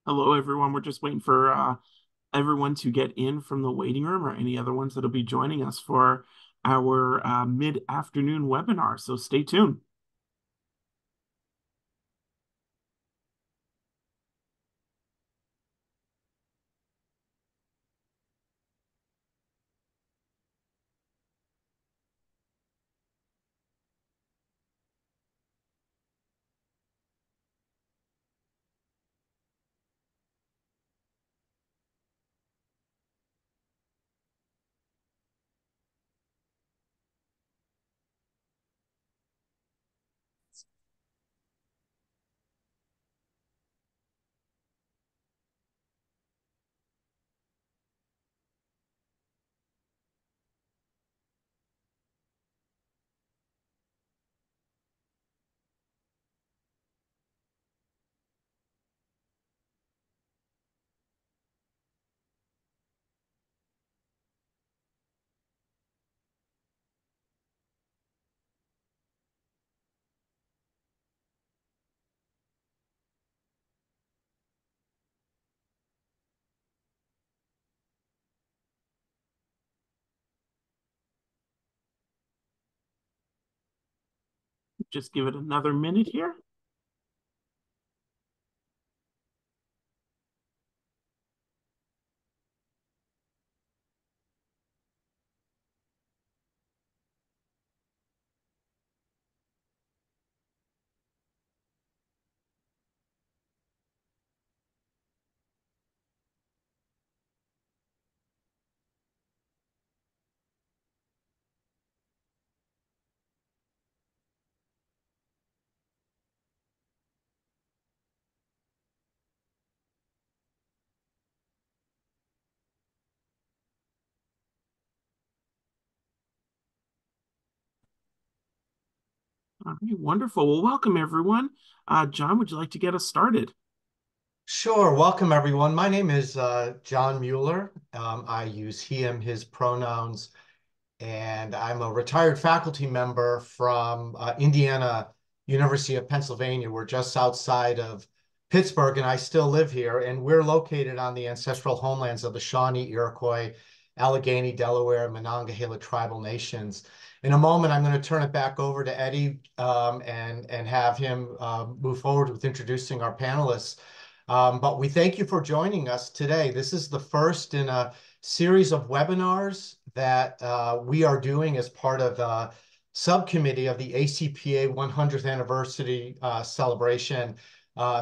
Hello, everyone. We're just waiting for everyone to get in from the waiting room or any other ones that'll be joining us for our mid-afternoon webinar. So stay tuned. Just give it another minute here. All right, wonderful. Well, welcome, everyone. John, would you like to get us started? Sure. Welcome, everyone. My name is John Mueller. I use he, him, his pronouns, and I'm a retired faculty member from Indiana University of Pennsylvania. We're just outside of Pittsburgh, and I still live here. And we're located on the ancestral homelands of the Shawnee, Iroquois, Allegheny, Delaware, and Monongahela tribal nations. In a moment, I'm going to turn it back over to Eddie and have him move forward with introducing our panelists. But we thank you for joining us today. This is the first in a series of webinars that we are doing as part of the subcommittee of the ACPA 100th anniversary celebration,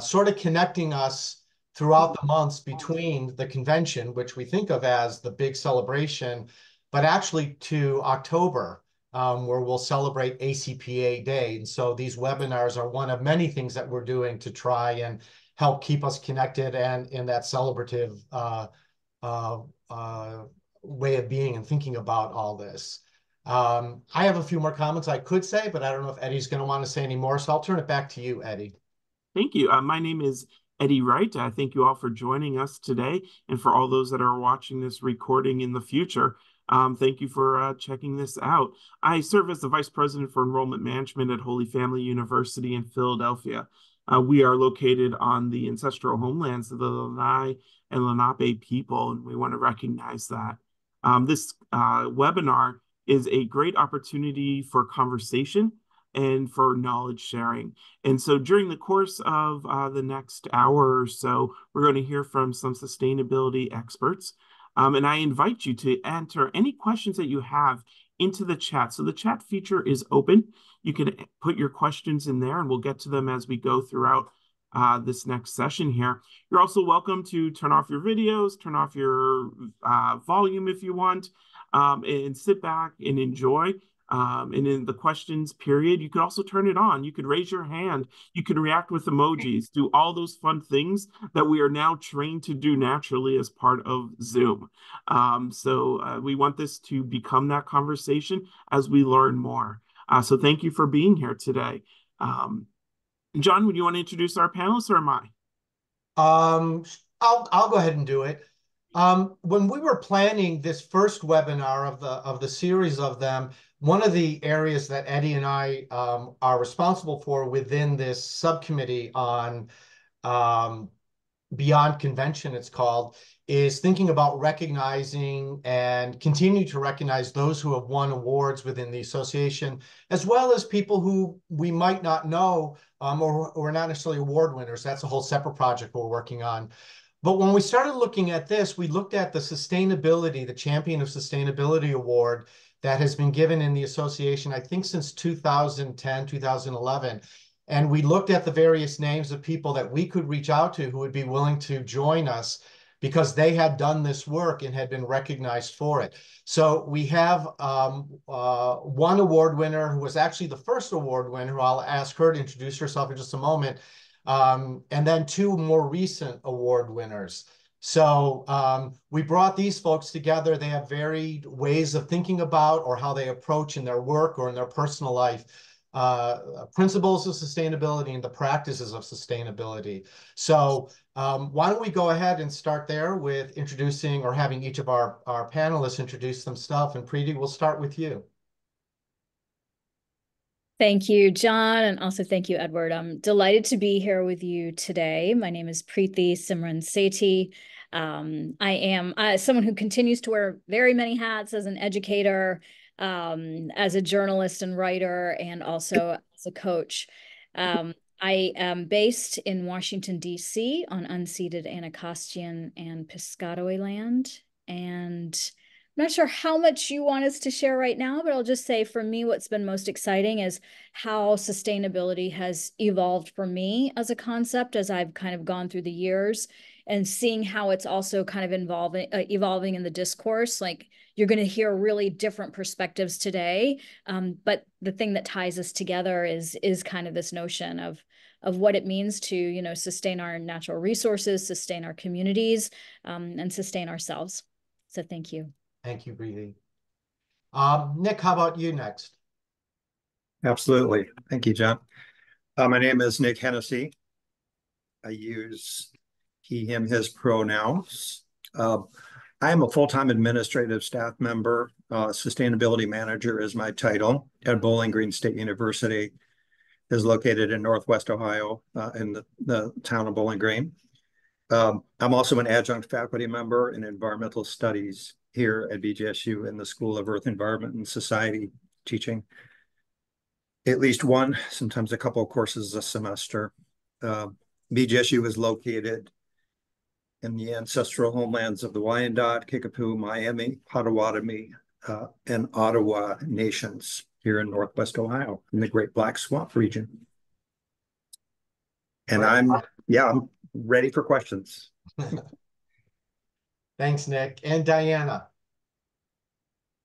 sort of connecting us throughout the months between the convention, which we think of as the big celebration, but actually to October, where we'll celebrate ACPA Day. And so these webinars are one of many things that we're doing to try and help keep us connected and in that celebrative uh, uh, way of being and thinking about all this. I have a few more comments I could say, but I don't know if Eddie's going to want to say any more. So I'll turn it back to you, Eddie. Thank you. My name is Eddie Wright. Thank you all for joining us today and for all those that are watching this recording in the future. Thank you for checking this out. I serve as the Vice President for Enrollment Management at Holy Family University in Philadelphia. We are located on the ancestral homelands of the Lange and Lenape people, and we want to recognize that. This webinar is a great opportunity for conversation and for knowledge sharing. And so during the course of the next hour or so, we're going to hear from some sustainability experts. And I invite you to enter any questions that you have into the chat. So the chat feature is open. You can put your questions in there and we'll get to them as we go throughout this next session here. You're also welcome to turn off your videos, turn off your volume if you want, and sit back and enjoy. And in the questions period, you could also turn it on. You could raise your hand. You could react with emojis, do all those fun things that we are now trained to do naturally as part of Zoom. So we want this to become that conversation as we learn more. So thank you for being here today. John, would you want to introduce our panelists or am I? Um, I'll go ahead and do it. When we were planning this first webinar of the series of them, one of the areas that Eddie and I are responsible for within this subcommittee on um, Beyond Convention, it's called, is thinking about recognizing and continue to recognize those who have won awards within the association, as well as people who we might not know or are not necessarily award winners. That's a whole separate project we're working on. But when we started looking at this, we looked at the sustainability, the Champion of Sustainability Award that has been given in the association, I think since 2010, 2011. And we looked at the various names of people that we could reach out to who would be willing to join us because they had done this work and had been recognized for it. So we have one award winner who was actually the first award winner, who I'll ask her to introduce herself in just a moment, and then two more recent award winners. So we brought these folks together. They have varied ways of thinking about or how they approach in their work or in their personal life principles of sustainability and the practices of sustainability. So why don't we go ahead and start there with introducing or having each of our panelists introduce themselves. And Preeti, we'll start with you. Thank you, John, and also thank you, Edward. I'm delighted to be here with you today. My name is Preeti Simran Sethi. I am someone who continues to wear very many hats as an educator, as a journalist and writer, and also as a coach. I am based in Washington, D.C. on unceded Anacostia and Piscataway land, and I'm not sure how much you want us to share right now, but I'll just say for me, what's been most exciting is how sustainability has evolved for me as a concept as I've kind of gone through the years and seeing how it's also kind of evolving in the discourse. Like you're going to hear really different perspectives today. But the thing that ties us together is kind of this notion of what it means to, sustain our natural resources, sustain our communities, and sustain ourselves. So thank you. Thank you, Preeti. Nick, how about you next? Absolutely. Thank you, John. My name is Nick Hennessy. I use he, him, his pronouns. I am a full-time administrative staff member. Sustainability manager is my title at Bowling Green State University. Is located in Northwest Ohio in the town of Bowling Green. I'm also an adjunct faculty member in environmental studies here at BGSU in the School of Earth, Environment, and Society, teaching at least one, sometimes a couple of courses a semester. BGSU is located in the ancestral homelands of the Wyandot, Kickapoo, Miami, Potawatomi, and Ottawa nations here in Northwest Ohio in the Great Black Swamp region. And I'm ready for questions. Thanks, Nick. And Diana.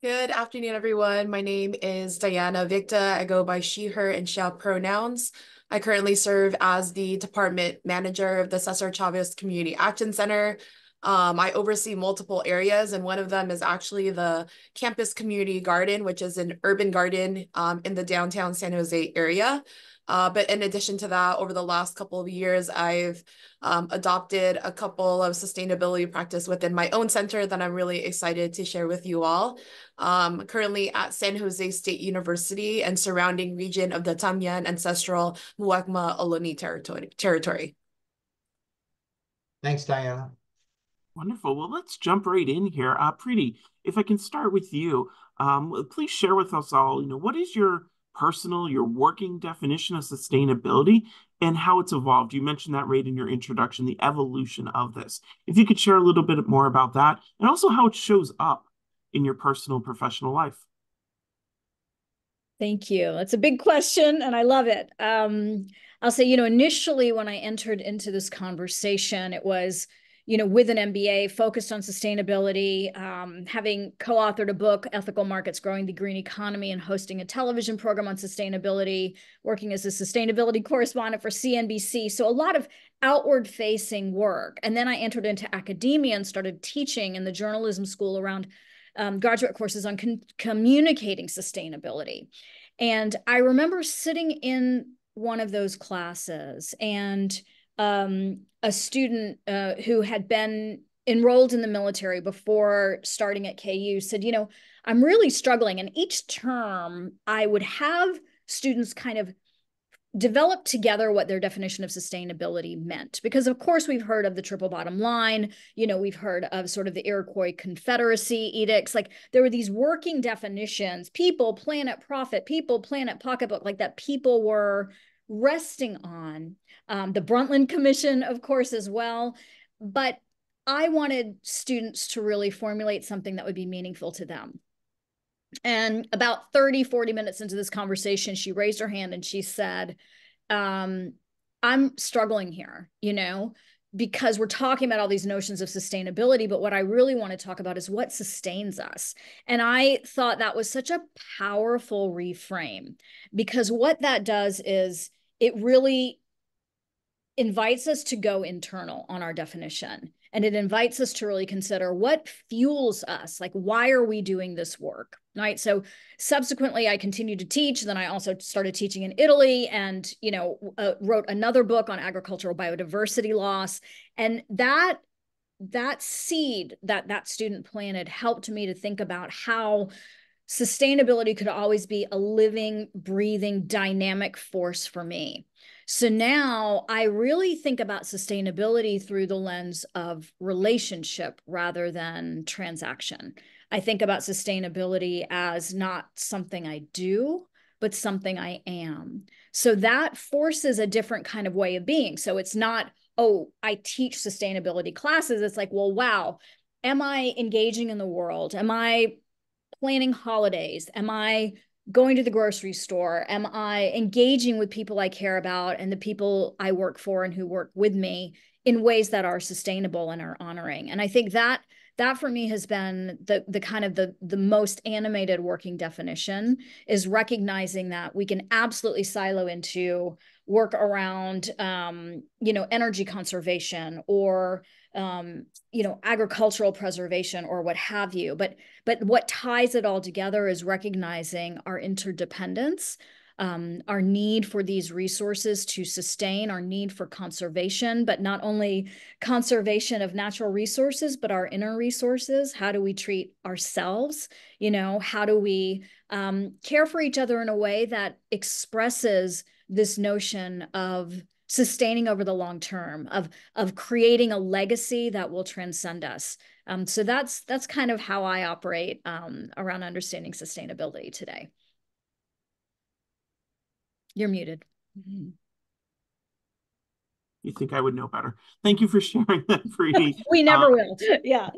Good afternoon, everyone. My name is Diana Victa. I go by she, her, and shall pronouns. I currently serve as the department manager of the Cesar Chavez Community Action Center. I oversee multiple areas, and one of them is actually the Campus Community Garden, which is an urban garden in the downtown San Jose area. But in addition to that, over the last couple of years, I've adopted a couple of sustainability practice within my own center that I'm really excited to share with you all. Currently at San Jose State University and surrounding region of the Tamyan ancestral Muwekma Ohlone territory. Thanks, Diana. Wonderful. Well, let's jump right in here. Preeti, if I can start with you, please share with us all, what is your personal, your working definition of sustainability and how it's evolved? You mentioned that right in your introduction, the evolution of this. If you could share a little bit more about that and also how it shows up in your personal professional life. Thank you. That's a big question, and I love it. I'll say, initially when I entered into this conversation, it was, with an MBA focused on sustainability, having co-authored a book, Ethical Markets, Growing the Green Economy, and hosting a television program on sustainability, working as a sustainability correspondent for CNBC. So a lot of outward-facing work. And then I entered into academia and started teaching in the journalism school around graduate courses on communicating sustainability. And I remember sitting in one of those classes and a student who had been enrolled in the military before starting at KU said, I'm really struggling. And each term I would have students kind of develop together what their definition of sustainability meant. Because of course we've heard of the triple bottom line, we've heard of sort of the Iroquois Confederacy edicts. Like there were these working definitions, people, planet, profit, people, planet, pocketbook, like that people were resting on. The Brundtland Commission, of course, as well. But I wanted students to really formulate something that would be meaningful to them. And about 30, 40 minutes into this conversation, she raised her hand and she said, I'm struggling here, because we're talking about all these notions of sustainability, but what I really want to talk about is what sustains us. And I thought that was such a powerful reframe, because what that does is it really invites us to go internal on our definition. And it invites us to really consider what fuels us. Like, why are we doing this work? Right. So subsequently, I continued to teach. Then I also started teaching in Italy and, wrote another book on agricultural biodiversity loss. And that seed that student planted helped me to think about how sustainability could always be a living, breathing, dynamic force for me. So now I really think about sustainability through the lens of relationship rather than transaction. I think about sustainability as not something I do, but something I am. So that forces a different kind of way of being. So it's not, oh, I teach sustainability classes. It's like, well, wow, am I engaging in the world? Am I planning holidays? Am I going to the grocery store? Am I engaging with people I care about and the people I work for and who work with me in ways that are sustainable and are honoring? And I think that for me has been the kind of the most animated working definition, is recognizing that we can absolutely silo into work around energy conservation or agricultural preservation or what have you. But what ties it all together is recognizing our interdependence, our need for these resources to sustain, our need for conservation, but not only conservation of natural resources, but our inner resources. How do we treat ourselves? How do we care for each other in a way that expresses this notion of sustaining over the long term, of creating a legacy that will transcend us. So that's kind of how I operate around understanding sustainability today. You're muted. You think I would know better. Thank you for sharing that, Preeti. We never will. Yeah.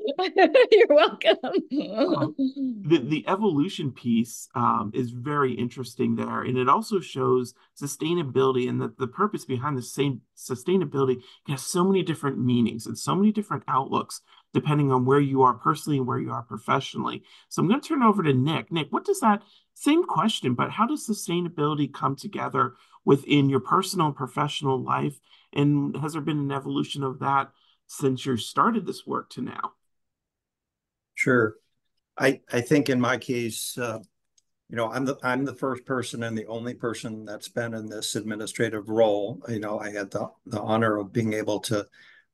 You're welcome. The evolution piece is very interesting there. And it also shows sustainability, and that the purpose behind the same sustainability has so many different meanings and so many different outlooks, depending on where you are personally and where you are professionally. So I'm going to turn over to Nick. Nick, what does that same question, but how does sustainability come together within your personal and professional life? And has there been an evolution of that since you started this work to now? Sure. I think in my case, I'm the first person and the only person that's been in this administrative role. I had the honor of being able to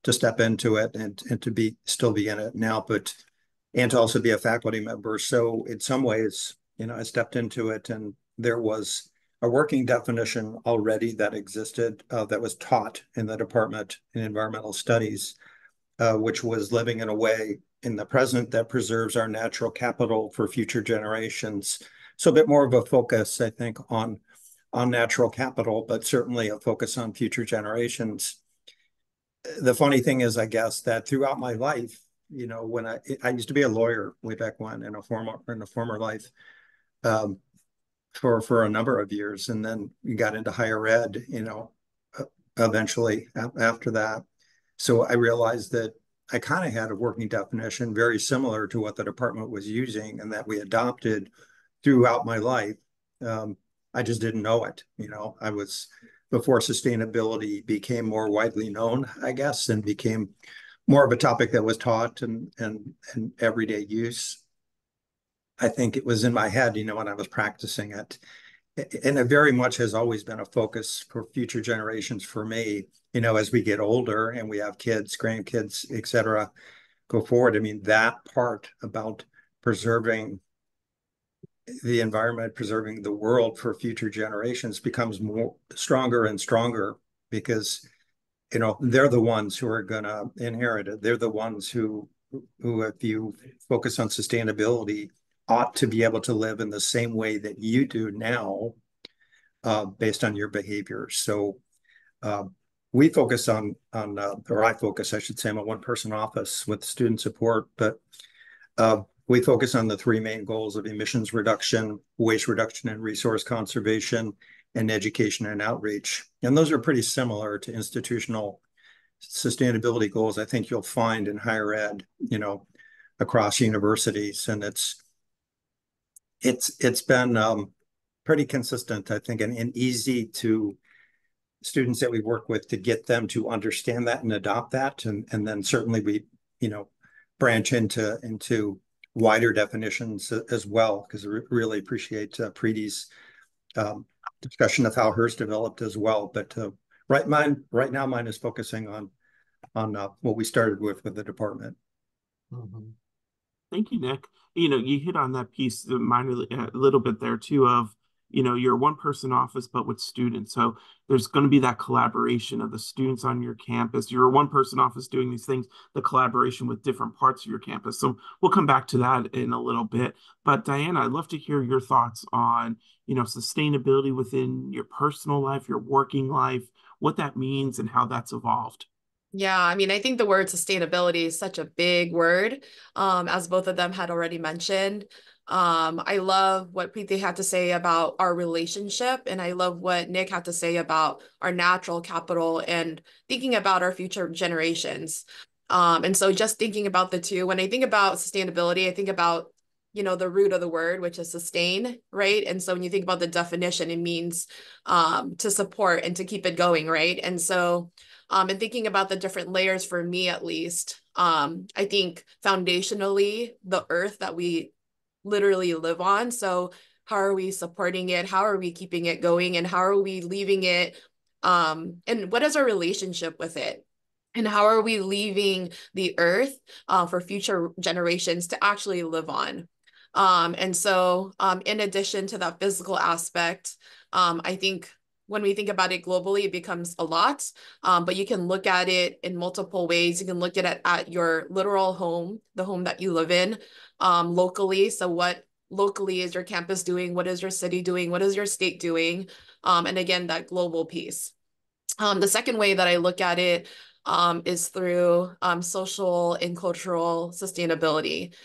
step into it and to still be in it now, and to also be a faculty member. So in some ways, I stepped into it, and there was a working definition already that existed that was taught in the Department in Environmental Studies, which was living in a way in the present that preserves our natural capital for future generations. So a bit more of a focus, I think, on natural capital, but certainly a focus on future generations. The funny thing is, I guess, that throughout my life, when I used to be a lawyer way back when in a former life, for a number of years, and then we got into higher ed, eventually after that. So I realized that I kind of had a working definition very similar to what the department was using, and that we adopted throughout my life. I just didn't know it. I was, before sustainability became more widely known, I guess, and became more of a topic that was taught and everyday use. I think it was in my head, when I was practicing it. And it very much has always been a focus for future generations for me, as we get older and we have kids, grandkids, et cetera, go forward. I mean, that part about preserving the environment, preserving the world for future generations becomes stronger and stronger because they're the ones who are going to inherit it. They're the ones who, if you focus on sustainability, ought to be able to live in the same way that you do now, based on your behavior. So we focus or I focus, I should say, I'm a one-person office with student support, but we focus on the three main goals of emissions reduction, waste reduction and resource conservation, and education and outreach. And those are pretty similar to institutional sustainability goals I think you'll find in higher ed, across universities. And it's been pretty consistent, I think, and easy to students that we work with to get them to understand that and adopt that. And then certainly we, branch into wider definitions as well, because I really appreciate Preeti's discussion of how hers developed as well. But right now, mine is focusing on what we started with the department. Mhm. Thank you, Nick. You hit on that piece, mine a little bit there too, of, you're a one-person office, but with students. So there's going to be that collaboration of the students on your campus. You're a one-person office doing these things, the collaboration with different parts of your campus. So we'll come back to that in a little bit. But Diana, I'd love to hear your thoughts on, sustainability within your personal life, your working life, what that means and how that's evolved. Yeah, I mean, I think the word sustainability is such a big word, as both of them had already mentioned. I love what Preeti had to say about our relationship, and I love what Nick had to say about our natural capital and thinking about our future generations. And so just thinking about the two, when I think about sustainability, I think about, the root of the word, which is sustain, right? And so when you think about the definition, it means to support and to keep it going, right? And so and thinking about the different layers for me, at least, I think foundationally, the earth that we literally live on. So how are we supporting it? How are we keeping it going? And how are we leaving it? And what is our relationship with it? And how are we leaving the earth for future generations to actually live on? And so in addition to that physical aspect, I think when we think about it globally, it becomes a lot, but you can look at it in multiple ways. You can look at it at your literal home, the home that you live in, locally. So what locally is your campus doing? What is your city doing? What is your state doing? And again, that global piece. The second way that I look at it is through social and cultural sustainability.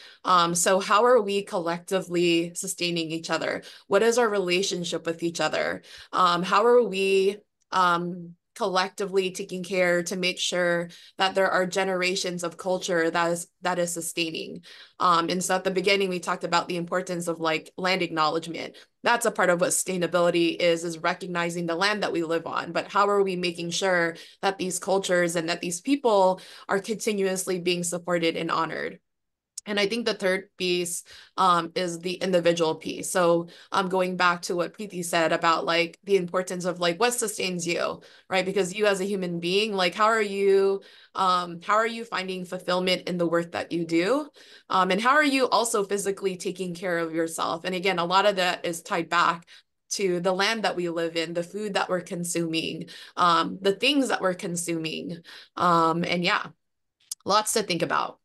So how are we collectively sustaining each other? What is our relationship with each other? How are we collectively taking care to make sure that there are generations of culture that is sustaining? And so at the beginning, we talked about the importance of like land acknowledgement. That's a part of what sustainability is recognizing the land that we live on. But how are we making sure that these cultures and that these people are continuously being supported and honored? And I think the third piece is the individual piece. So going back to what Preeti said about like the importance of like what sustains you, right? Because you as a human being, like how are you finding fulfillment in the work that you do? And how are you also physically taking care of yourself? And again, a lot of that is tied back to the land that we live in, the food that we're consuming, the things that we're consuming. And yeah, lots to think about.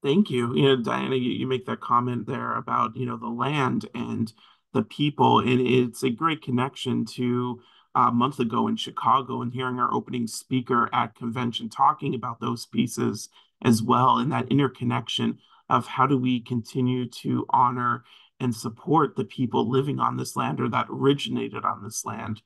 Thank you. Diana, you make that comment there about, the land and the people. And it's a great connection to a month ago in Chicago and hearing our opening speaker at convention talking about those pieces as well, and that interconnection of how do we continue to honor and support the people living on this land or that originated on this land.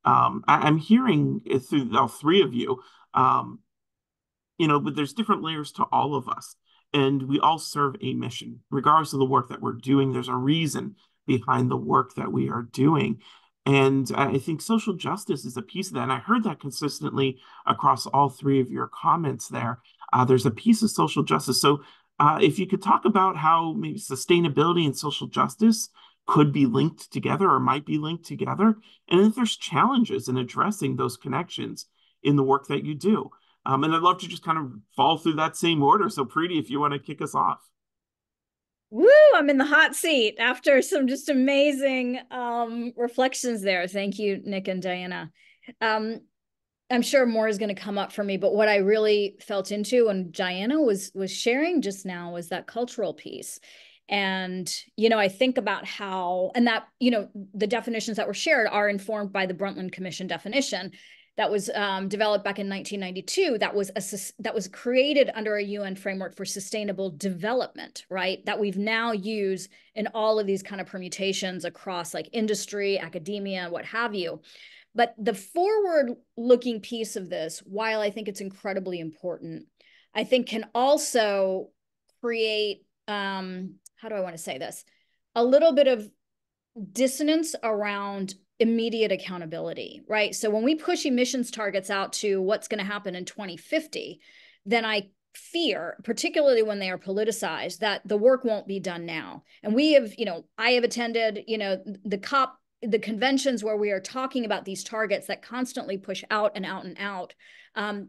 I'm hearing through all three of you, but there's different layers to all of us. And we all serve a mission, regardless of the work that we're doing. There's a reason behind the work that we are doing. And I think social justice is a piece of that. And I heard that consistently across all three of your comments there. There's a piece of social justice. So if you could talk about how maybe sustainability and social justice could be linked together or might be linked together, and if there's challenges in addressing those connections in the work that you do. And I'd love to just kind of fall through that same order. So, Preeti, if you want to kick us off. Woo, I'm in the hot seat after some just amazing reflections there. Thank you, Nick and Diana. I'm sure more is going to come up for me, but what I really felt into and Diana was sharing just now was that cultural piece. And, I think about how, and that, the definitions that were shared are informed by the Brundtland Commission definition that was developed back in 1992. That was created under a UN framework for sustainable development, right? That we've now used in all of these kind of permutations across like industry, academia, what have you. But the forward-looking piece of this, while I think it's incredibly important, I think can also create, how do I want to say this? A little bit of dissonance around immediate accountability, right? So when we push emissions targets out to what's going to happen in 2050, then I fear, particularly when they are politicized, that the work won't be done now. And we have, I have attended, the conventions where we are talking about these targets that constantly push out and out and out.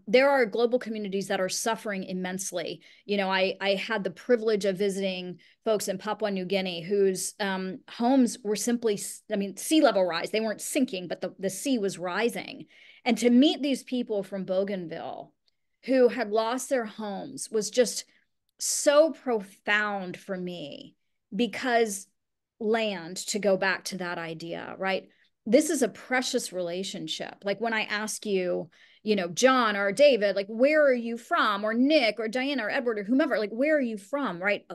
There are global communities that are suffering immensely. I had the privilege of visiting folks in Papua New Guinea whose homes were simply, sea level rise. They weren't sinking, but the sea was rising. And to meet these people from Bougainville who had lost their homes was just so profound for me, because land, to go back to that idea, right? This is a precious relationship. Like when I ask you, John or David, like, where are you from? Or Nick or Diana or Edward or whomever, like, where are you from, right?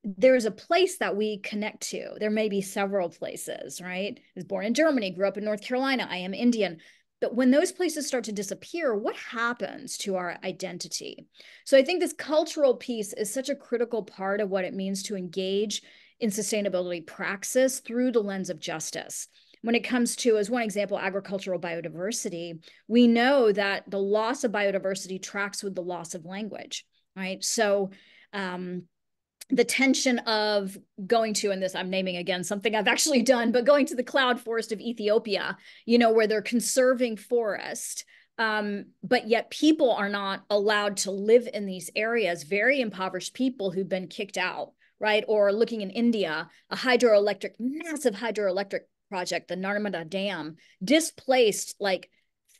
There's a place that we connect to. There may be several places, right? I was born in Germany, grew up in North Carolina. I am Indian. But when those places start to disappear, what happens to our identity? So I think this cultural piece is such a critical part of what it means to engage in sustainability praxis through the lens of justice. When it comes to, as one example, agricultural biodiversity, we know that the loss of biodiversity tracks with the loss of language, right? So the tension of going to, and this I'm naming again something I've actually done, but going to the cloud forest of Ethiopia, where they're conserving forest, but yet people are not allowed to live in these areas, very impoverished people who've been kicked out, right? Or looking in India, massive hydroelectric project, the Narmada Dam, displaced like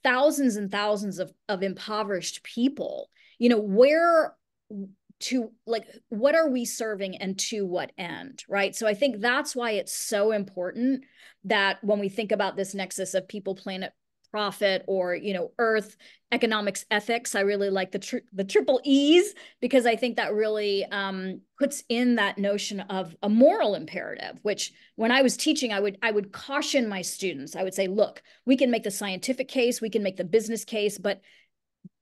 thousands and thousands of impoverished people. Where to, like, what are we serving and to what end, right? So I think that's why it's so important that when we think about this nexus of people, planet, profit, or earth, economics, ethics, I really like the triple E's, because I think that really puts in that notion of a moral imperative, which when I was teaching, I would caution my students. I would say, look, we can make the scientific case, we can make the business case, but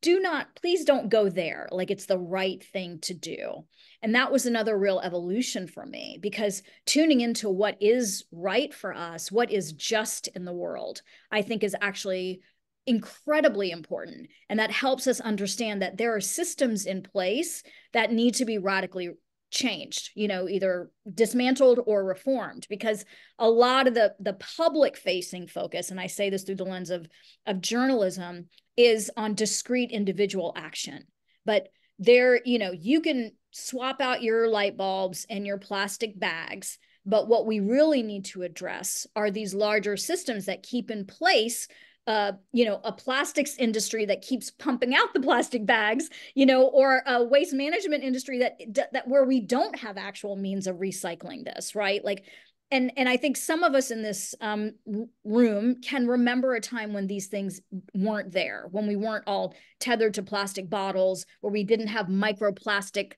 please don't go there. Like, it's the right thing to do. And that was another real evolution for me, because tuning into what is right for us, what is just in the world, I think is actually incredibly important. And that helps us understand that there are systems in place that need to be radically changed, either dismantled or reformed, because a lot of the public facing focus, and I say this through the lens of journalism, is on discrete individual action. But there, you can swap out your light bulbs and your plastic bags, but what we really need to address are these larger systems that keep in place a plastics industry that keeps pumping out the plastic bags, or a waste management industry that where we don't have actual means of recycling this, right? Like, and I think some of us in this room can remember a time when these things weren't there, when we weren't all tethered to plastic bottles, where we didn't have microplastic,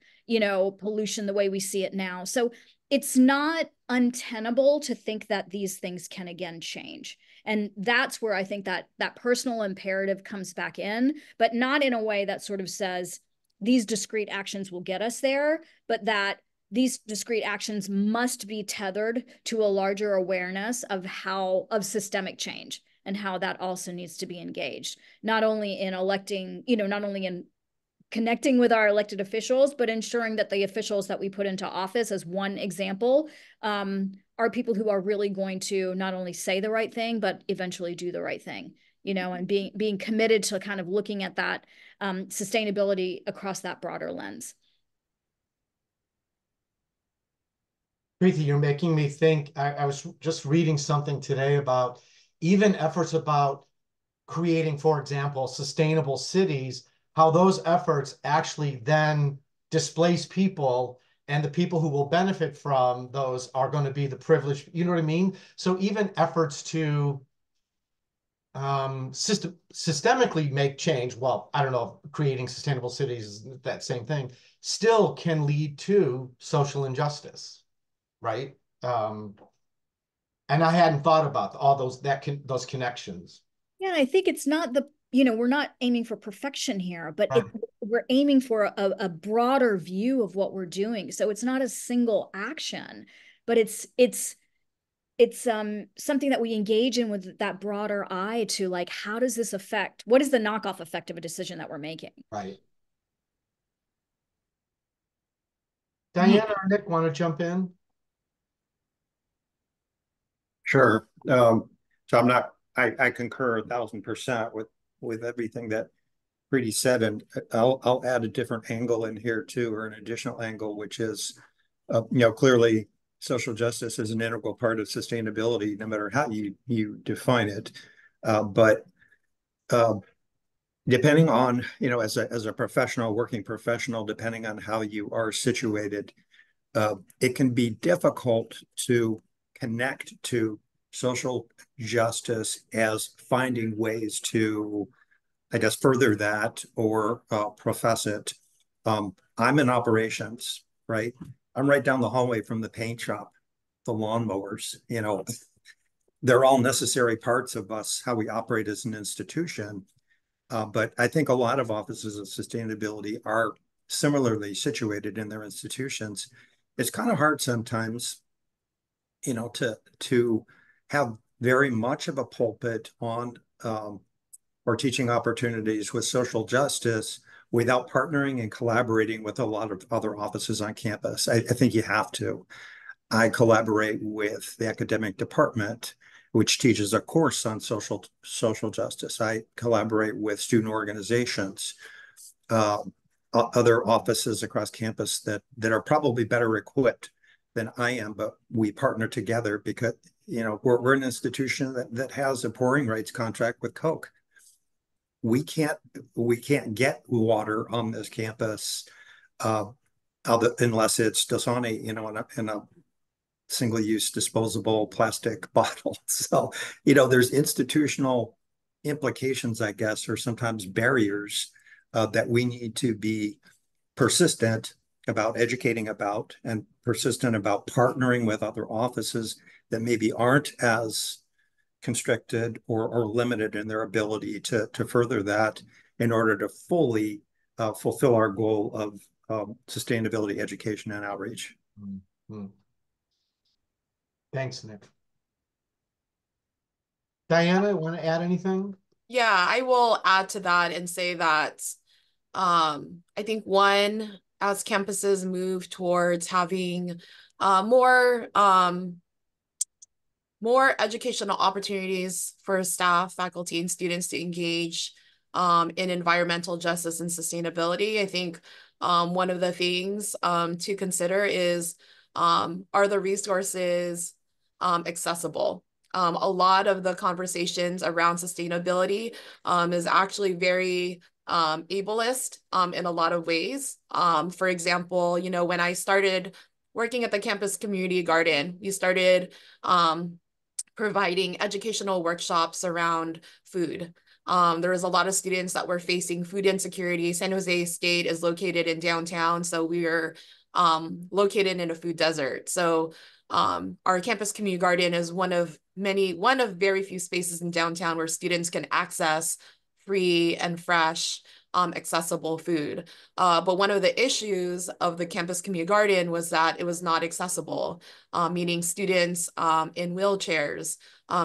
pollution the way we see it now. So it's not untenable to think that these things can again change. And that's where I think that personal imperative comes back in, but not in a way that sort of says these discrete actions will get us there, but that these discrete actions must be tethered to a larger awareness of systemic change, and how that also needs to be engaged, not only in electing, not only in connecting with our elected officials, but ensuring that the officials that we put into office, as one example, are people who are really going to not only say the right thing, but eventually do the right thing, and being committed to kind of looking at that sustainability across that broader lens. Preeti, you're making me think. I was just reading something today about even efforts about creating, for example, sustainable cities, how those efforts actually then displace people, and the people who will benefit from those are going to be the privileged. You know what I mean? So even efforts to systemically make change, well, I don't know if creating sustainable cities is that same thing, still can lead to social injustice, right? And I hadn't thought about all those connections. Yeah, I think it's not we're not aiming for perfection here, but Right. we're aiming for a broader view of what we're doing. So it's not a single action, but it's something that we engage in with that broader eye to, like, how does this affect, what is the knockoff effect of a decision that we're making? Right. Diana or Nick want to jump in? Sure. So I concur 1,000% with everything that Preeti said, and I'll add a different angle in here too, or an additional angle, which is, clearly social justice is an integral part of sustainability, no matter how you define it. But depending on, as a professional, working professional, depending on how you are situated, it can be difficult to connect to social justice as finding ways to, I guess, further that or profess it. I'm in operations, right? I'm right down the hallway from the paint shop, the lawnmowers, they're all necessary parts of us, how we operate as an institution. But I think a lot of offices of sustainability are similarly situated in their institutions. It's kind of hard sometimes, to have very much of a pulpit on or teaching opportunities with social justice without partnering and collaborating with a lot of other offices on campus. I think you have to. I collaborate with the academic department, which teaches a course on social justice. I collaborate with student organizations, uh, other offices across campus that are probably better equipped than I am, but we partner together because we're an institution that has a pouring rights contract with Coke. We can't get water on this campus uh, unless it's Dasani, in a single-use disposable plastic bottle. So, there's institutional implications, I guess, or sometimes barriers that we need to be persistent about educating about and persistent about partnering with other offices that maybe aren't as constricted or limited in their ability to further that in order to fully fulfill our goal of sustainability, education, and outreach. Mm-hmm. Thanks, Nick. Diana, want to add anything? Yeah, I will add to that and say that I think one, as campuses move towards having more educational opportunities for staff, faculty, and students to engage in environmental justice and sustainability. I think one of the things to consider is, are the resources accessible? A lot of the conversations around sustainability is actually very ableist in a lot of ways. For example, when I started working at the campus community garden, we started providing educational workshops around food. There was a lot of students that were facing food insecurity. San Jose State is located in downtown, so we are located in a food desert. So our campus community garden is one of very few spaces in downtown where students can access free and fresh accessible food. But one of the issues of the campus community garden was that it was not accessible, meaning students in wheelchairs,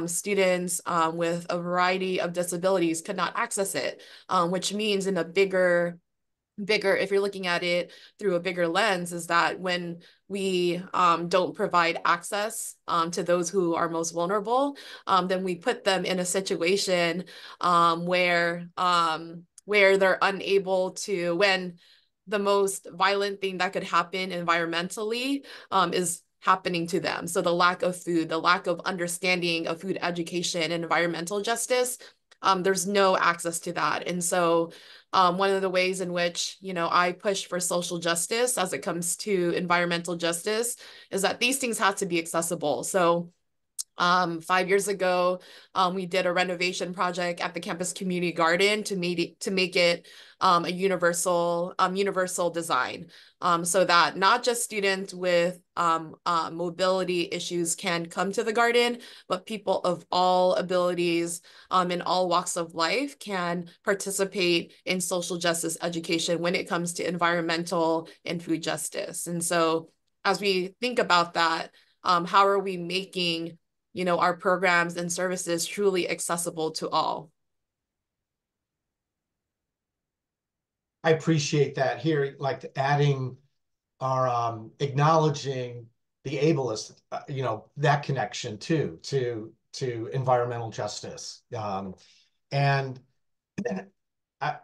students with a variety of disabilities could not access it, which means in a bigger, if you're looking at it through a bigger lens, is that when we don't provide access to those who are most vulnerable, then we put them in a situation where they're unable to, when the most violent thing that could happen environmentally is happening to them. So the lack of food, the lack of understanding of food education and environmental justice, there's no access to that. And so one of the ways in which, I push for social justice as it comes to environmental justice is that these things have to be accessible. So 5 years ago, we did a renovation project at the campus community garden to make it a universal design, so that not just students with mobility issues can come to the garden, but people of all abilities in all walks of life can participate in social justice education when it comes to environmental and food justice. And so, as we think about that, how are we making our programs and services truly accessible to all? I appreciate that here, like adding or acknowledging the ableist, that connection too, to environmental justice. And I,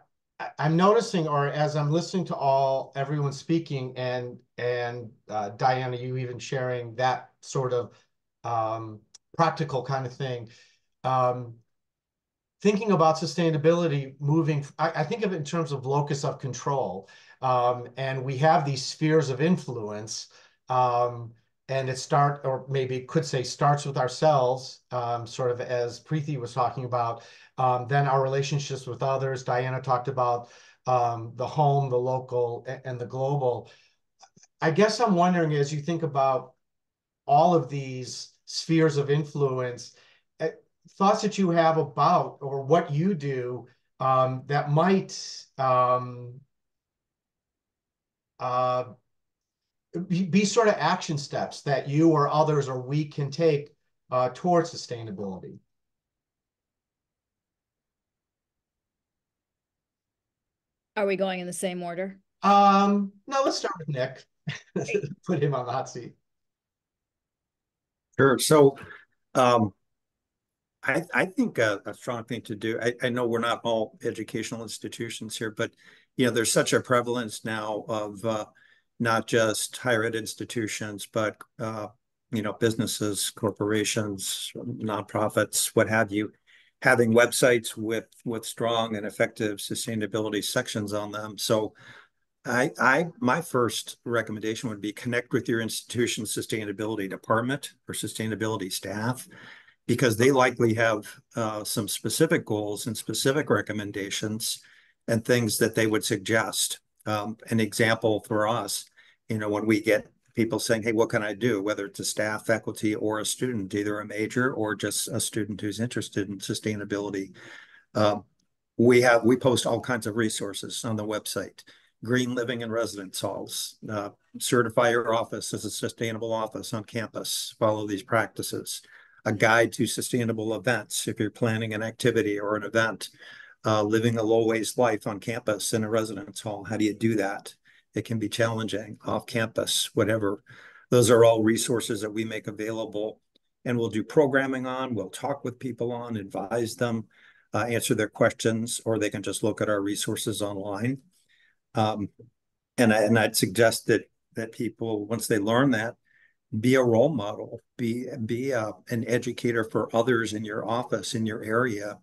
I'm noticing, or as I'm listening to everyone speaking, and Diana, you even sharing that sort of practical kind of thing. Thinking about sustainability moving, I think of it in terms of locus of control. And we have these spheres of influence. And or maybe could say starts with ourselves, sort of as Preeti was talking about. Then our relationships with others. Diana talked about the home, the local, and the global. I guess I'm wondering, as you think about all of these spheres of influence, uh, thoughts that you have about or what you do that might uh, be sort of action steps that you or others or we can take towards sustainability. Are we going in the same order? No, let's start with Nick. Put him on the hot seat. Sure. So um, I think a strong thing to do, I know we're not all educational institutions here, but there's such a prevalence now of not just higher ed institutions, but businesses, corporations, nonprofits, what have you, having websites with strong and effective sustainability sections on them. So my first recommendation would be connect with your institution's sustainability department or sustainability staff, because they likely have some specific goals and specific recommendations and things that they would suggest. An example for us, when we get people saying, hey, what can I do? Whether it's a staff, faculty, or a student, either a major or just a student who's interested in sustainability. Um, we post all kinds of resources on the website. Green living and residence halls, certify your office as a sustainable office on campus, follow these practices, a guide to sustainable events if you're planning an activity or an event, living a low waste life on campus in a residence hall. How do you do that? It can be challenging off campus, whatever. Those are all resources that we make available, and we'll do programming on, we'll talk with people on, advise them, answer their questions, or they can just look at our resources online. And I'd suggest that people, once they learn that, be a role model, be an educator for others in your office, in your area.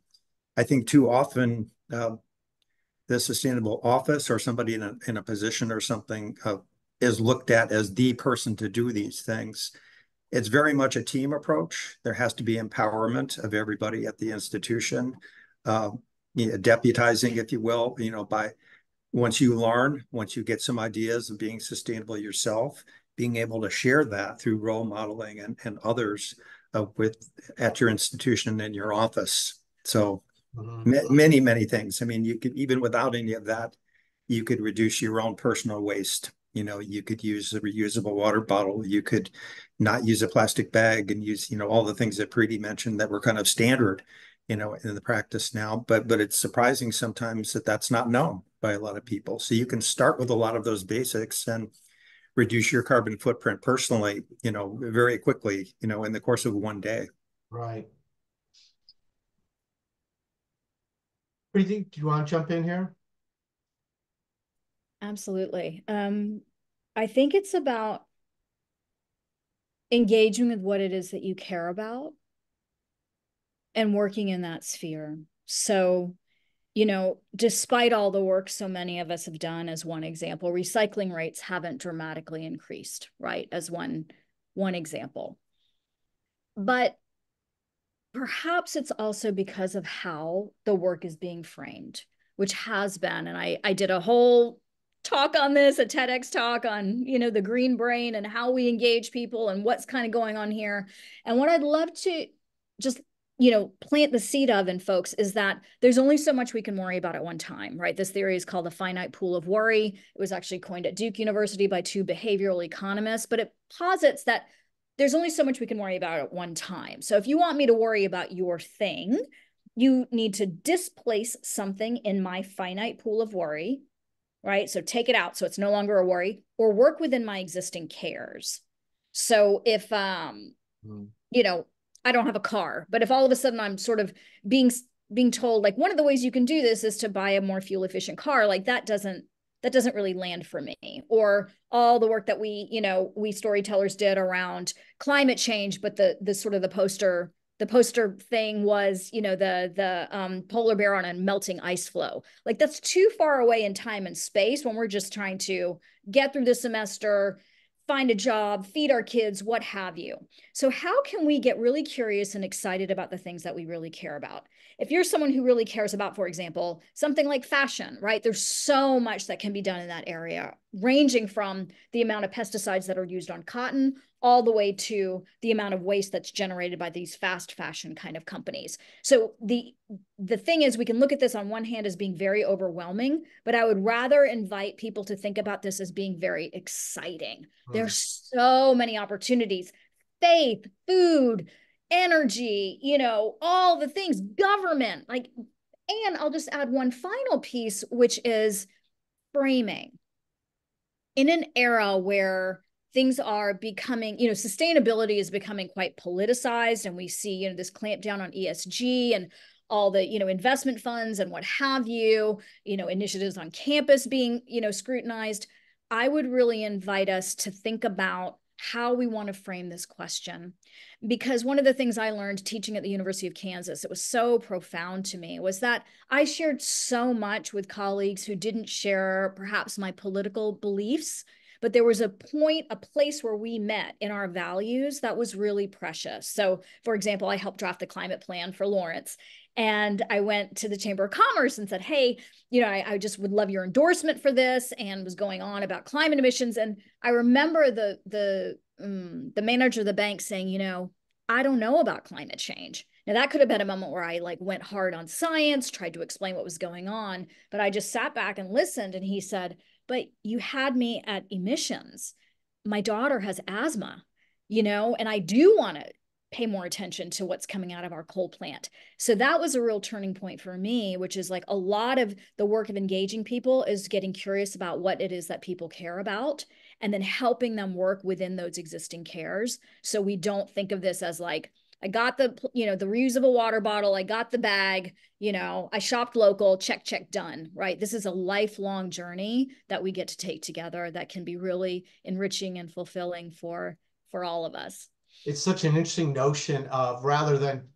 I think too often the sustainable office or somebody in a position or something is looked at as the person to do these things. It's very much a team approach. There has to be empowerment of everybody at the institution, deputizing, if you will, by once you get some ideas of being sustainable yourself, being able to share that through role modeling and others at your institution and your office. So many, many things. I mean, you could, even without any of that, you could reduce your own personal waste. You could use a reusable water bottle. You could not use a plastic bag and use, all the things that Preeti mentioned that were kind of standard, in the practice now. But it's surprising sometimes that that's not known by a lot of people. So you can start with a lot of those basics and reduce your carbon footprint personally, very quickly, in the course of one day. Right. Preeti, do you want to jump in here? Absolutely. I think it's about engaging with what it is that you care about and working in that sphere. So, you know, despite all the work so many of us have done, as one example, recycling rates haven't dramatically increased, right? As one example. But perhaps it's also because of how the work is being framed, which has been, and I did a whole talk on this, a TEDx talk on, you know, the green brain and how we engage people and what's kind of going on here. And what I'd love to just, you know, plant the seed of in folks is that there's only so much we can worry about at one time, right? This theory is called the finite pool of worry. It was actually coined at Duke University by two behavioral economists, but it posits that there's only so much we can worry about at one time. So if you want me to worry about your thing, you need to displace something in my finite pool of worry, right? So take it out so it's no longer a worry, or work within my existing cares. So if you know, I don't have a car, but if all of a sudden I'm sort of being told, like, one of the ways you can do this is to buy a more fuel efficient car, like that doesn't really land for me. Or all the work that we storytellers did around climate change, but the sort of the poster thing was, you know, the polar bear on a melting ice floe. Like, that's too far away in time and space when we're just trying to get through the semester, find a job, feed our kids, what have you. So how can we get really curious and excited about the things that we really care about? If you're someone who really cares about, for example, something like fashion, right? There's so much that can be done in that area, ranging from the amount of pesticides that are used on cotton all the way to the amount of waste that's generated by these fast fashion kind of companies. So the thing is, we can look at this on one hand as being very overwhelming, but I would rather invite people to think about this as being very exciting. There's so many opportunities: faith, food, energy, you know, all the things, government, like, and I'll just add one final piece, which is framing. In an era where things are becoming, you know, sustainability is becoming quite politicized, and we see, you know, this clamp down on ESG and all the, you know, investment funds and what have you, you know, initiatives on campus being, you know, scrutinized. I would really invite us to think about how we want to frame this question. Because one of the things I learned teaching at the University of Kansas, it was so profound to me, was that I shared so much with colleagues who didn't share perhaps my political beliefs, but there was a point, a place where we met in our values that was really precious. So, for example, I helped draft the climate plan for Lawrence. And I went to the Chamber of Commerce and said, hey, you know, I just would love your endorsement for this, and was going on about climate emissions. And I remember the manager of the bank saying, you know, I don't know about climate change. Now, that could have been a moment where I like went hard on science, tried to explain what was going on, but I just sat back and listened. And he said, but you had me at emissions. My daughter has asthma, you know, and I do want to pay more attention to what's coming out of our coal plant. So that was a real turning point for me, which is like a lot of the work of engaging people is getting curious about what it is that people care about, and then helping them work within those existing cares. So we don't think of this as like, I got the, you know, the reusable water bottle, I got the bag, you know, I shopped local, check, check, done, right? This is a lifelong journey that we get to take together that can be really enriching and fulfilling for all of us. It's such an interesting notion of, rather than,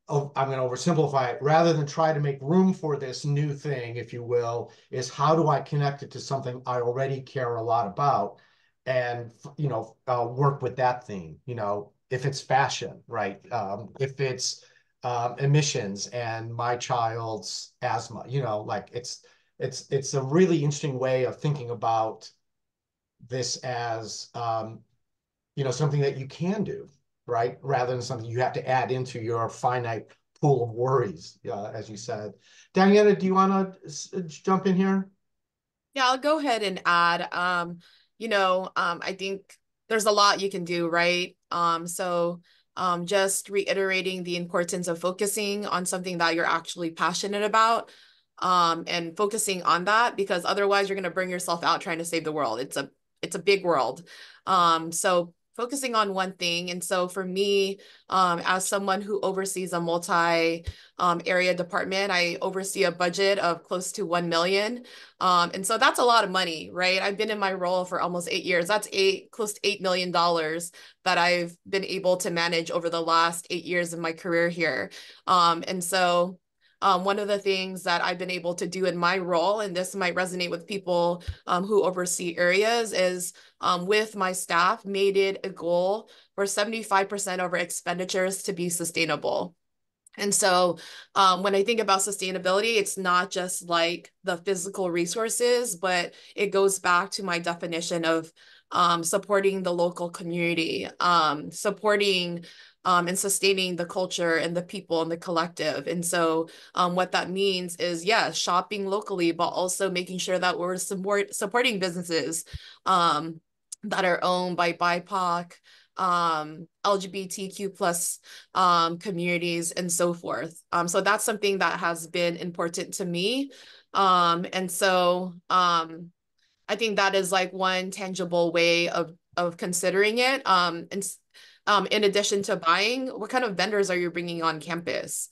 I'm going to oversimplify it, rather than try to make room for this new thing, if you will, is how do I connect it to something I already care a lot about, and, you know, work with that theme. You know, if it's fashion, right? If it's emissions and my child's asthma, you know, like it's a really interesting way of thinking about this as, you know, something that you can do, right? Rather than something you have to add into your finite pool of worries, as you said. Daniela, do you want to jump in here? Yeah, I'll go ahead and add, I think there's a lot you can do, right? Just reiterating the importance of focusing on something that you're actually passionate about, and focusing on that, because otherwise you're going to bring yourself out trying to save the world. It's a big world. So focusing on one thing. And so for me, as someone who oversees a multi area department, I oversee a budget of close to 1 million. And so that's a lot of money, right? I've been in my role for almost 8 years. That's close to $8 million that I've been able to manage over the last 8 years of my career here. And so one of the things that I've been able to do in my role, and this might resonate with people who oversee areas, is with my staff, made it a goal for 75% of our expenditures to be sustainable. And so when I think about sustainability, it's not just like the physical resources, but it goes back to my definition of supporting the local community, supporting and sustaining the culture and the people and the collective. And so what that means is, yeah, shopping locally, but also making sure that we're supporting businesses that are owned by BIPOC, LGBTQ plus communities and so forth. So that's something that has been important to me. And so I think that is like one tangible way of considering it. And in addition to buying, what kind of vendors are you bringing on campus?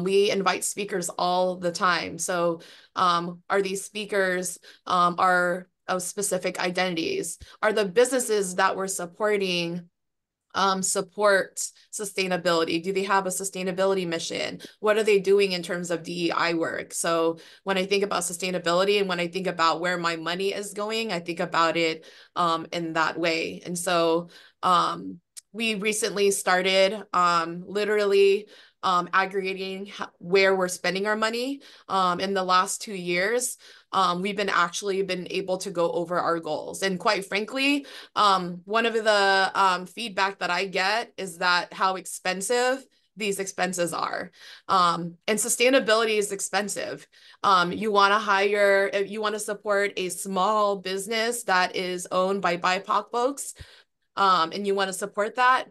We invite speakers all the time. So are these speakers are of specific identities? Are the businesses that we're supporting support sustainability? Do they have a sustainability mission? What are they doing in terms of DEI work? So when I think about sustainability and when I think about where my money is going, I think about it in that way. And so we recently started literally aggregating where we're spending our money. In the last 2 years, we've been able to go over our goals. And quite frankly, one of the feedback that I get is that how expensive these expenses are. And sustainability is expensive. You want to support a small business that is owned by BIPOC folks, and you want to support that,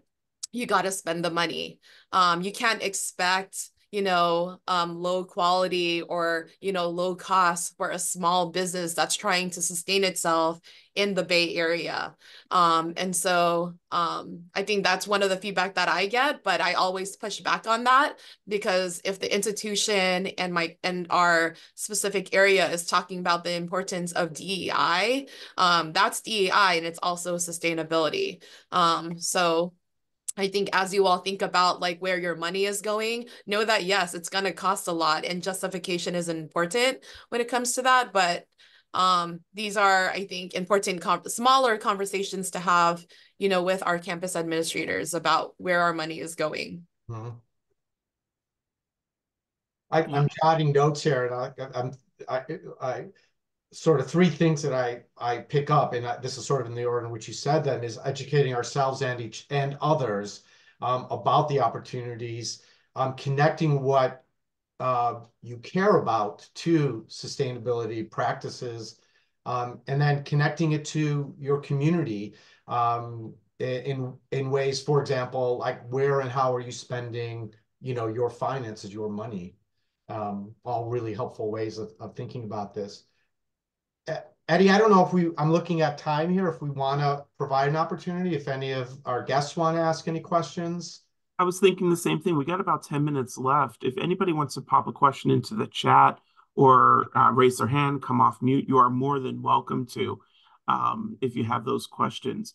you got to spend the money. You can't expect, low quality or, low cost for a small business that's trying to sustain itself in the Bay Area. And so I think that's one of the feedback that I get, but I always push back on that, because if the institution and our specific area is talking about the importance of DEI, that's DEI and it's also sustainability. So I think as you all think about like where your money is going, know that yes, it's going to cost a lot and justification is important when it comes to that. But these are, I think, important smaller conversations to have, with our campus administrators about where our money is going. Mm-hmm. I'm jotting notes here, and I sort of three things that I pick up, and this is sort of in the order in which you said them, is educating ourselves and others about the opportunities, connecting what you care about to sustainability practices, and then connecting it to your community in ways, for example, like where and how are you spending, your finances, your money. All really helpful ways of thinking about this. Eddie, I don't know if I'm looking at time here, if we want to provide an opportunity, if any of our guests want to ask any questions. I was thinking the same thing. We got about 10 minutes left. If anybody wants to pop a question into the chat or raise their hand, come off mute, you are more than welcome to, if you have those questions.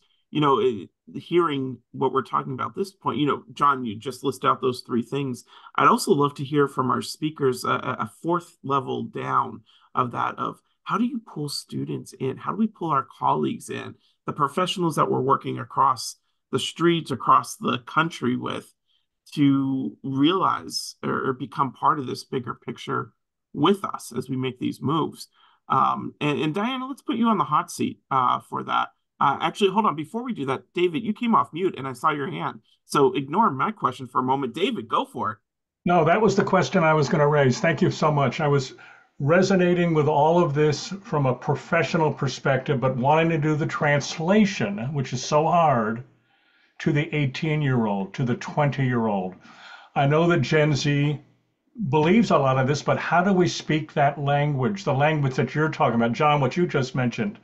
Hearing what we're talking about at this point, John, you just list out those three things. I'd also love to hear from our speakers a fourth level down of that, of how do you pull students in? How do we pull our colleagues in, the professionals that we're working across the streets, across the country with, to realize or become part of this bigger picture with us as we make these moves? And Diana, let's put you on the hot seat for that. Actually, hold on. Before we do that, David, you came off mute and I saw your hand. So ignore my question for a moment. David, go for it. No, that was the question I was going to raise. Thank you so much. I was resonating with all of this from a professional perspective, but wanting to do the translation, which is so hard, to the 18-year-old, to the 20-year-old. I know that Gen Z believes a lot of this, but how do we speak that language, the language that you're talking about? John, what you just mentioned,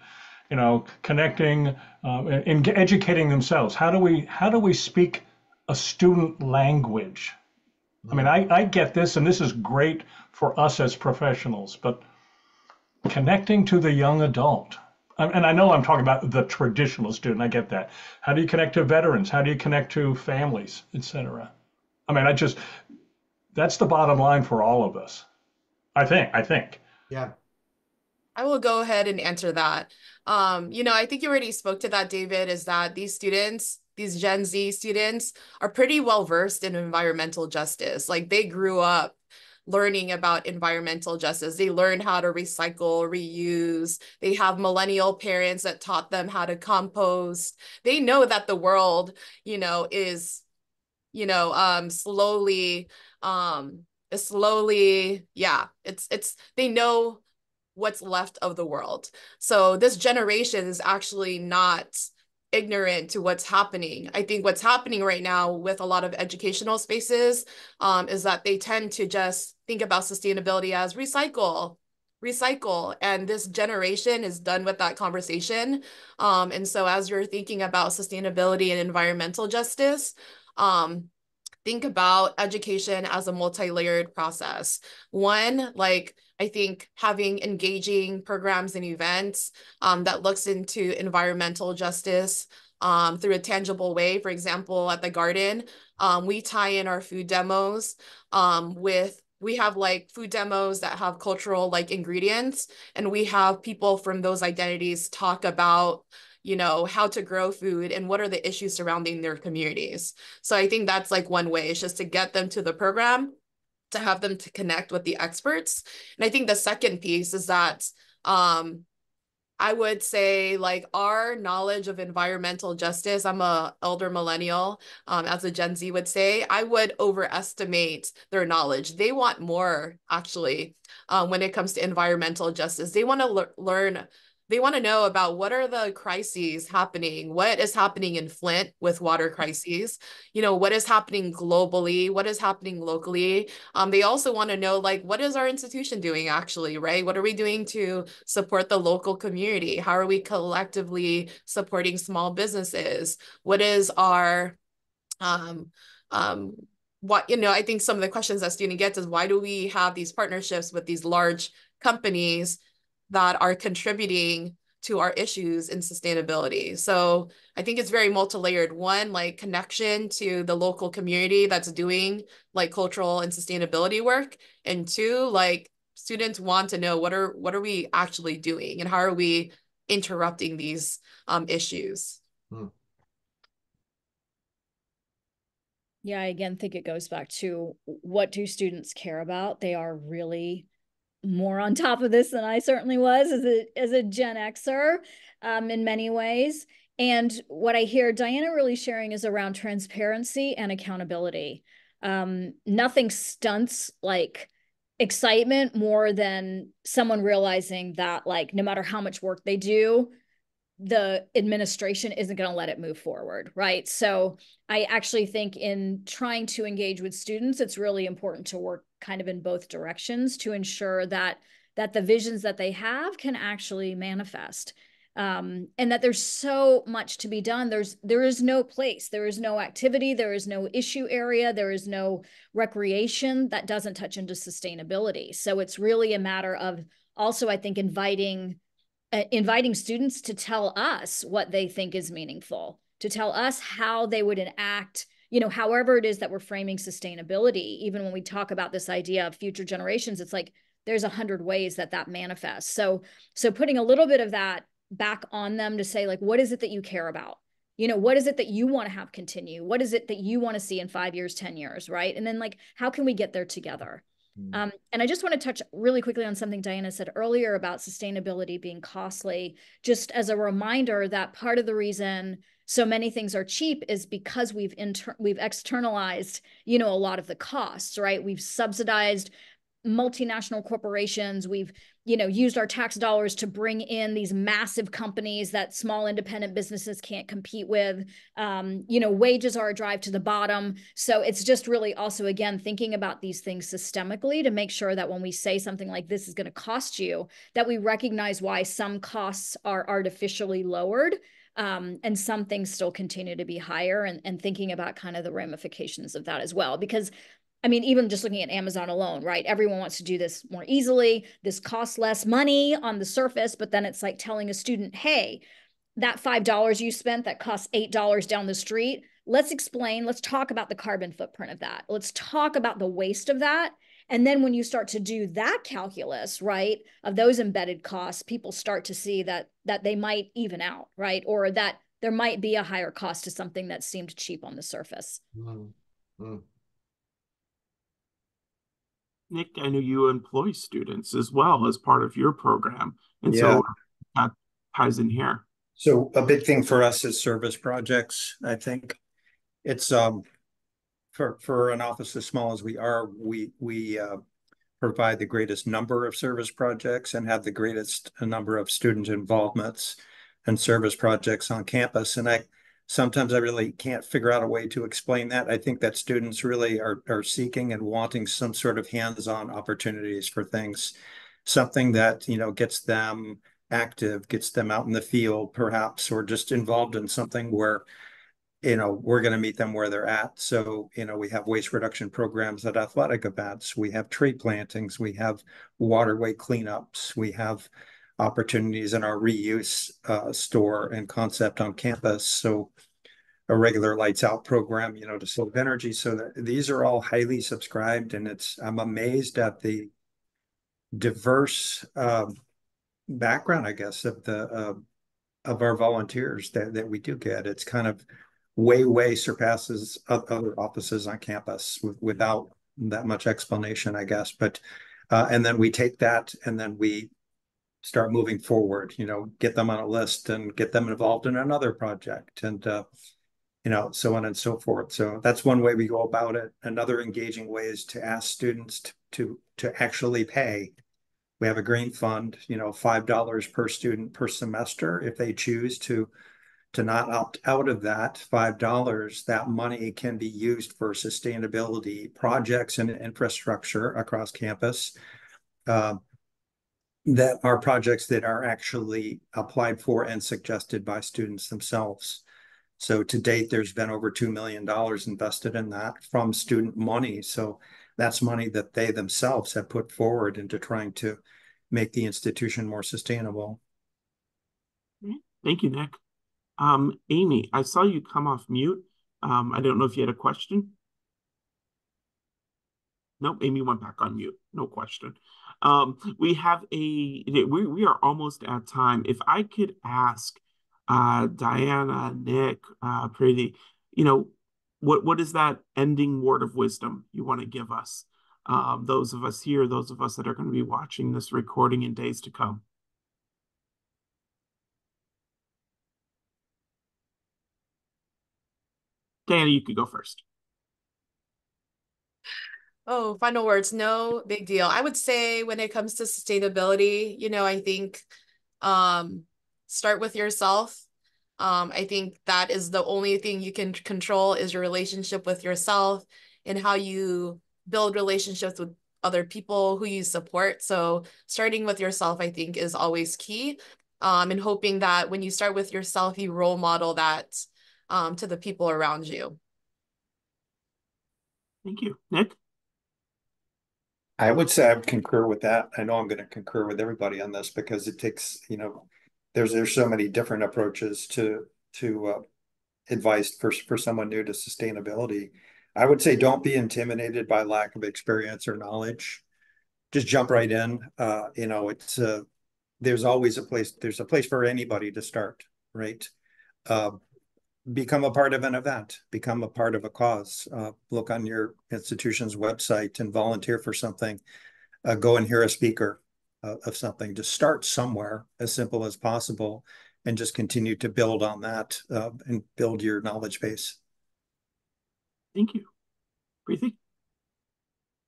connecting and educating themselves. How do we speak a student language? I mean, I get this, and this is great for us as professionals, but connecting to the young adult, and I know I'm talking about the traditional student, I get that. How do you connect to veterans? How do you connect to families, etc.? I mean, that's the bottom line for all of us. I think. Yeah. I will go ahead and answer that. I think you already spoke to that, David, is that these students, these Gen Z students, are pretty well versed in environmental justice. Like they grew up learning about environmental justice. They learned how to recycle, reuse. They have millennial parents that taught them how to compost. They know that the world, is, slowly, yeah, they know what's left of the world. So this generation is actually not ignorant to what's happening. I think what's happening right now with a lot of educational spaces is that they tend to just think about sustainability as recycle. And this generation is done with that conversation. And so as you're thinking about sustainability and environmental justice, think about education as a multi-layered process. One, like I think having engaging programs and events that looks into environmental justice through a tangible way. For example, at the garden, we tie in our food demos we have like food demos that have cultural like ingredients, and we have people from those identities talk about how to grow food and what are the issues surrounding their communities. So I think that's like one way, is just to get them to the program, to have them to connect with the experts. And I think the second piece is that I would say like our knowledge of environmental justice, I'm a elder millennial, as a Gen Z would say, I would overestimate their knowledge. They want more actually when it comes to environmental justice. They want to learn. They want to know about what are the crises happening, what is happening in Flint with water crises, what is happening globally, what is happening locally. They also want to know, like, what is our institution doing actually, right? What are we doing to support the local community? How are we collectively supporting small businesses? What is our, I think some of the questions that student gets is, why do we have these partnerships with these large companies that are contributing to our issues in sustainability? So I think it's very multi-layered. One, like connection to the local community that's doing like cultural and sustainability work. And two, like students want to know what are we actually doing and how are we interrupting these issues. Yeah, I again think it goes back to, what do students care about? They are really more on top of this than I certainly was as a Gen Xer in many ways. And what I hear Diana really sharing is around transparency and accountability. Nothing stunts like excitement more than someone realizing that, like, no matter how much work they do, the administration isn't going to let it move forward, right? So I actually think in trying to engage with students, it's really important to work kind of in both directions to ensure that the visions that they have can actually manifest. And that there's so much to be done. There is no place, there is no activity, there is no issue area, there is no recreation that doesn't touch into sustainability. So it's really a matter of also, I think, inviting students to tell us what they think is meaningful, to tell us how they would enact, however it is that we're framing sustainability. Even when we talk about this idea of future generations, it's like there's 100 ways that manifests. So putting a little bit of that back on them to say, like, what is it that you care about? What is it that you want to have continue? What is it that you want to see in 5 years, 10 years, right? And then, like, how can we get there together? And I just want to touch really quickly on something Diana said earlier about sustainability being costly, just as a reminder that part of the reason so many things are cheap is because we've externalized, a lot of the costs, right? We've subsidized multinational corporations. We've, used our tax dollars to bring in these massive companies that small independent businesses can't compete with. Wages are a drive to the bottom. So it's just really also, again, thinking about these things systemically to make sure that when we say something like this is going to cost you, that we recognize why some costs are artificially lowered. And some things still continue to be higher, and thinking about kind of the ramifications of that as well. Because even just looking at Amazon alone, right? Everyone wants to do this more easily. This costs less money on the surface, but then it's like telling a student, hey, that $5 you spent that costs $8 down the street, let's talk about the carbon footprint of that. Let's talk about the waste of that. And then when you start to do that calculus, right, of those embedded costs, people start to see that they might even out, right? Or that there might be a higher cost to something that seemed cheap on the surface. Mm-hmm. Nick, I know you employ students as well as part of your program. And Yeah. so that ties in here. So a big thing for us is service projects. I think it's for an office as small as we are, we provide the greatest number of service projects and have the greatest number of student involvements and service projects on campus. And sometimes I really can't figure out a way to explain that. I think that students really are seeking and wanting some sort of hands-on opportunities for things, something that, gets them active, gets them out in the field, perhaps, or just involved in something where we're going to meet them where they're at. So, we have waste reduction programs at athletic events. We have tree plantings. We have waterway cleanups. We have opportunities in our reuse store and concept on campus. So a regular lights out program, to save energy. So these are all highly subscribed, and I'm amazed at the diverse background, I guess, of our volunteers that we do get. It's kind of way surpasses other offices on campus without that much explanation, I guess. But and then we take that and then we start moving forward, get them on a list and get them involved in another project, and so on and so forth. So that's one way we go about it. Another engaging way is to ask students to actually pay. We have a green fund, $5 per student per semester. If they choose to not opt out of that $5, that money can be used for sustainability projects and infrastructure across campus. That are projects that are actually applied for and suggested by students themselves. So to date, there's been over $2 million invested in that from student money. So that's money that they themselves have put forward into trying to make the institution more sustainable. Thank you, Nick. Amy, I saw you come off mute. I don't know if you had a question. Nope, Amy went back on mute. No question. We are almost at time. If I could ask Diana, Nick, Preeti, what is that ending word of wisdom you want to give us? Those of us here, those of us that are going to be watching this recording in days to come. Diana, you could go first. Oh, final words. No big deal. I would say when it comes to sustainability, I think start with yourself. I think that is the only thing you can control is your relationship with yourself and how you build relationships with other people who you support. So starting with yourself, I think, is always key. And hoping that when you start with yourself, you role model that to the people around you. Thank you. Nick? I would say I would concur with that. I know I'm going to concur with everybody on this because it takes, there's so many different approaches to advice for someone new to sustainability. I would say don't be intimidated by lack of experience or knowledge. Just jump right in. There's always there's a place for anybody to start, right? Become a part of an event, become a part of a cause, look on your institution's website and volunteer for something, go and hear a speaker of something. Just start somewhere as simple as possible and just continue to build on that and build your knowledge base. Thank you. Preeti?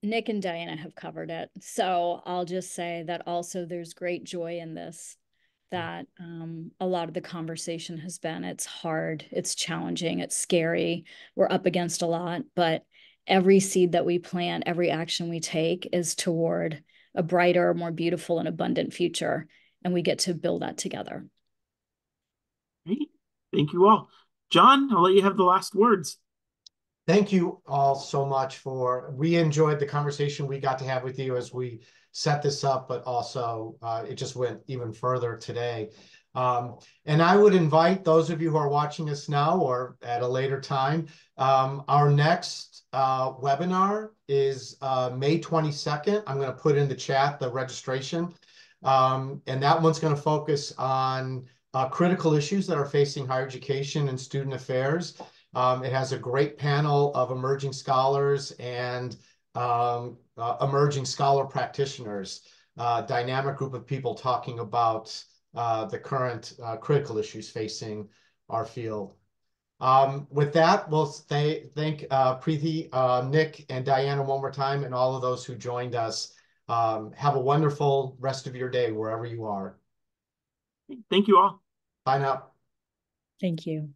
Nick and Diana have covered it. So I'll just say that also there's great joy in this, that a lot of the conversation has been, it's hard, it's challenging, it's scary, we're up against a lot, but every seed that we plant, every action we take is toward a brighter, more beautiful and abundant future. And we get to build that together. Great. Thank you all. John, I'll let you have the last words. Thank you all so much we enjoyed the conversation we got to have with you as we set this up, but also it just went even further today. And I would invite those of you who are watching us now or at a later time, our next webinar is May 22nd. I'm going to put in the chat the registration. And that one's going to focus on critical issues that are facing higher education and student affairs. It has a great panel of emerging scholars and emerging scholar practitioners, dynamic group of people talking about the current critical issues facing our field. With that, we'll thank Preeti, Nick, and Diana one more time, and all of those who joined us. Have a wonderful rest of your day, wherever you are. Thank you all. Bye now. Thank you.